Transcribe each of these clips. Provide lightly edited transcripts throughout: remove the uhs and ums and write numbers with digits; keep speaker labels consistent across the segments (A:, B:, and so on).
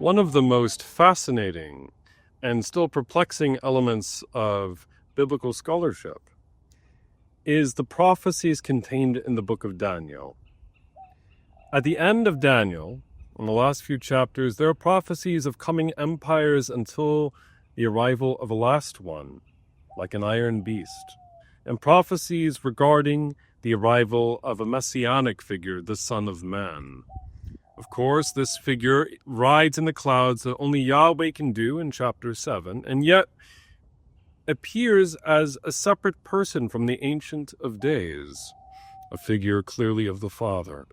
A: One of the most fascinating and still perplexing elements of biblical scholarship is the prophecies contained in the book of Daniel. At the end of Daniel, in the last few chapters, there are prophecies of coming empires until the arrival of a last one, like an iron beast, and prophecies regarding the arrival of a messianic figure, the Son of Man. Of course, this figure rides in the clouds that only Yahweh can do in chapter 7, and yet appears as a separate person from the Ancient of Days, a figure clearly of the Father.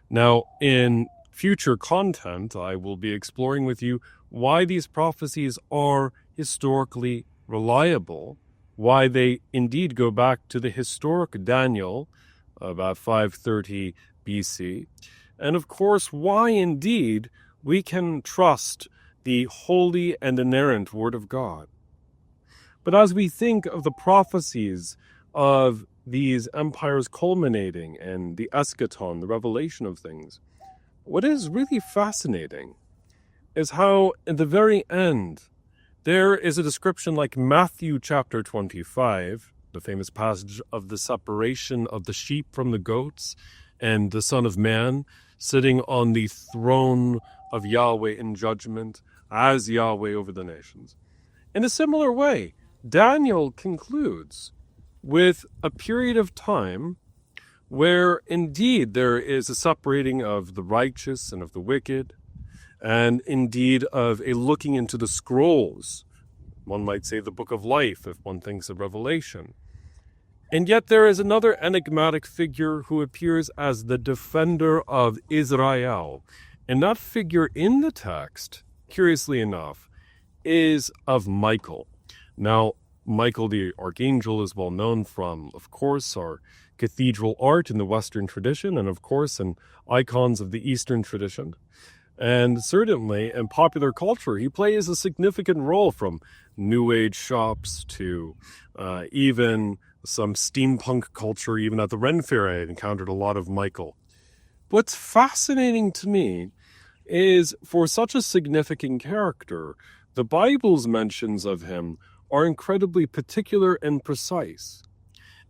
A: Now, in future content, I will be exploring with you why these prophecies are historically reliable, why they indeed go back to the historic Daniel, about 530 BC, and of course, why indeed we can trust the holy and inerrant Word of God. But as we think of the prophecies of these empires culminating and the eschaton, the revelation of things, what is really fascinating is how at the very end there is a description like Matthew chapter 25, the famous passage of the separation of the sheep from the goats and the Son of Man sitting on the throne of Yahweh in judgment as Yahweh over the nations. In a similar way, Daniel concludes with a period of time where indeed there is a separating of the righteous and of the wicked, and indeed of a looking into the scrolls. One might say the book of life if one thinks of Revelation. And yet there is another enigmatic figure who appears as the defender of Israel. And that figure in the text, curiously enough, is of Michael. Now, Michael the Archangel is well known from, of course, our cathedral art in the Western tradition, and of course in icons of the Eastern tradition. And certainly in popular culture, he plays a significant role, from New Age shops to even some steampunk culture. Even at the Ren Fair, I encountered a lot of Michael. What's fascinating to me is, for such a significant character, the Bible's mentions of him are incredibly particular and precise.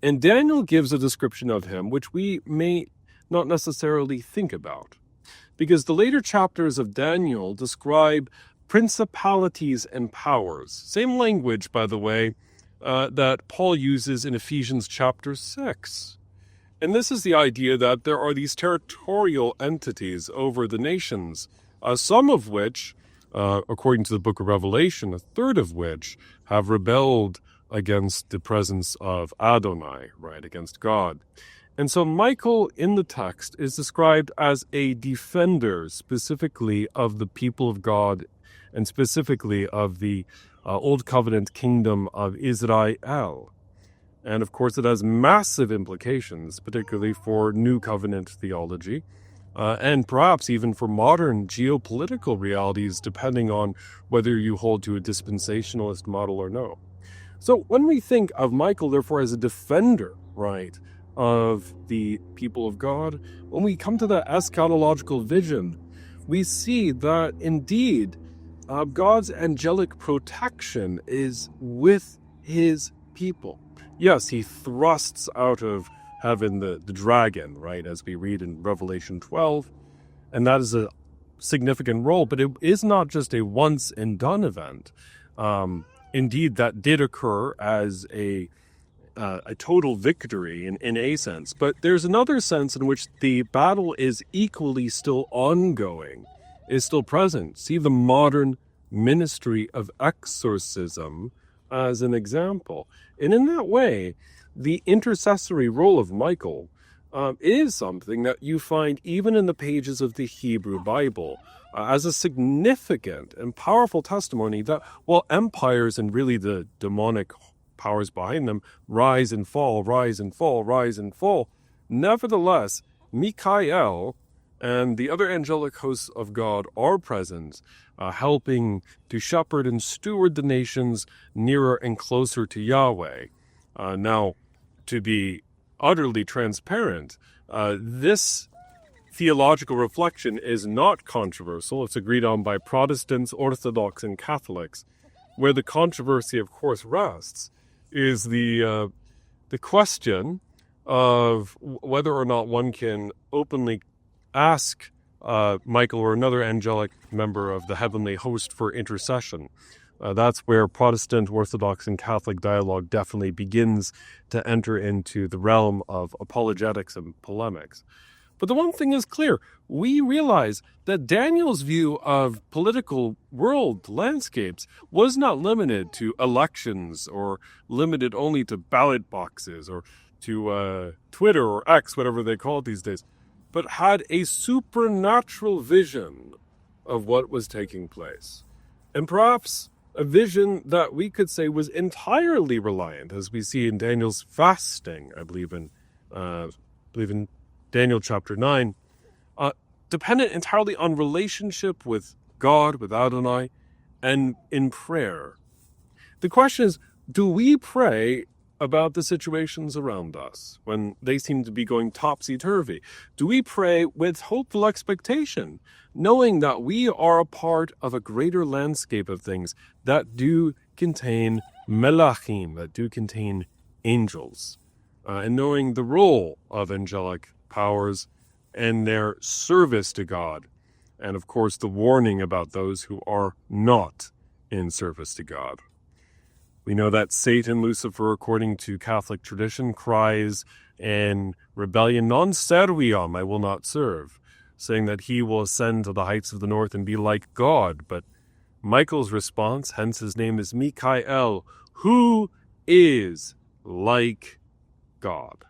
A: And Daniel gives a description of him which we may not necessarily think about, because the later chapters of Daniel describe principalities and powers. Same language, by the way, that Paul uses in Ephesians chapter 6. And this is the idea that there are these territorial entities over the nations, some of which, according to the book of Revelation, a third of which have rebelled against the presence of Adonai, right, against God. And so Michael in the text is described as a defender specifically of the people of God and specifically of the Old Covenant kingdom of Israel. And of course it has massive implications, particularly for New Covenant theology, and perhaps even for modern geopolitical realities, depending on whether you hold to a dispensationalist model or no. So when we think of Michael, therefore, as a defender, right, of the people of God, when we come to that eschatological vision, we see that indeed God's angelic protection is with his people. Yes, he thrusts out of heaven the dragon, right, as we read in Revelation 12, and that is a significant role, but it is not just a once and done event. Indeed, that did occur as a total victory in a sense, but there's another sense in which the battle is equally still ongoing, is still present. See the modern ministry of exorcism as an example. And in that way, the intercessory role of Michael is something that you find even in the pages of the Hebrew Bible as a significant and powerful testimony that while empires and really the demonic powers behind them rise and fall, rise and fall, rise and fall, nevertheless, Michael and the other angelic hosts of God are present, helping to shepherd and steward the nations nearer and closer to Yahweh. Now, to be utterly transparent, this theological reflection is not controversial. It's agreed on by Protestants, Orthodox, and Catholics. Where the controversy, of course, rests is the question of whether or not one can openly ask Michael or another angelic member of the heavenly host for intercession. That's where Protestant, Orthodox, and Catholic dialogue definitely begins to enter into the realm of apologetics and polemics. But the one thing is clear. We realize that Daniel's view of political world landscapes was not limited to elections or limited only to ballot boxes or to Twitter or X, whatever they call it these days, but had a supernatural vision of what was taking place. And perhaps a vision that we could say was entirely reliant, as we see in Daniel's fasting, I believe in Daniel chapter 9, dependent entirely on relationship with God, with Adonai, and in prayer. The question is, do we pray about the situations around us when they seem to be going topsy-turvy? Do we pray with hopeful expectation, knowing that we are a part of a greater landscape of things that do contain melachim, that do contain angels, and knowing the role of angelic powers and their service to God, and of course the warning about those who are not in service to God? We know that Satan, Lucifer, according to Catholic tradition, cries in rebellion, non serviam, I will not serve, saying that he will ascend to the heights of the north and be like God. But Michael's response, hence his name is Mikael, who is like God.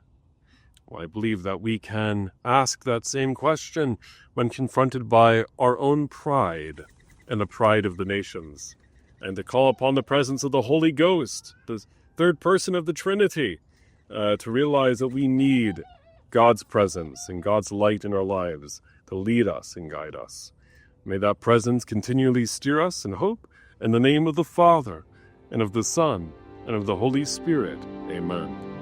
A: Well, I believe that we can ask that same question when confronted by our own pride and the pride of the nations, and to call upon the presence of the Holy Ghost, the third person of the Trinity, to realize that we need God's presence and God's light in our lives to lead us and guide us. May that presence continually steer us in hope, in the name of the Father, and of the Son, and of the Holy Spirit. Amen.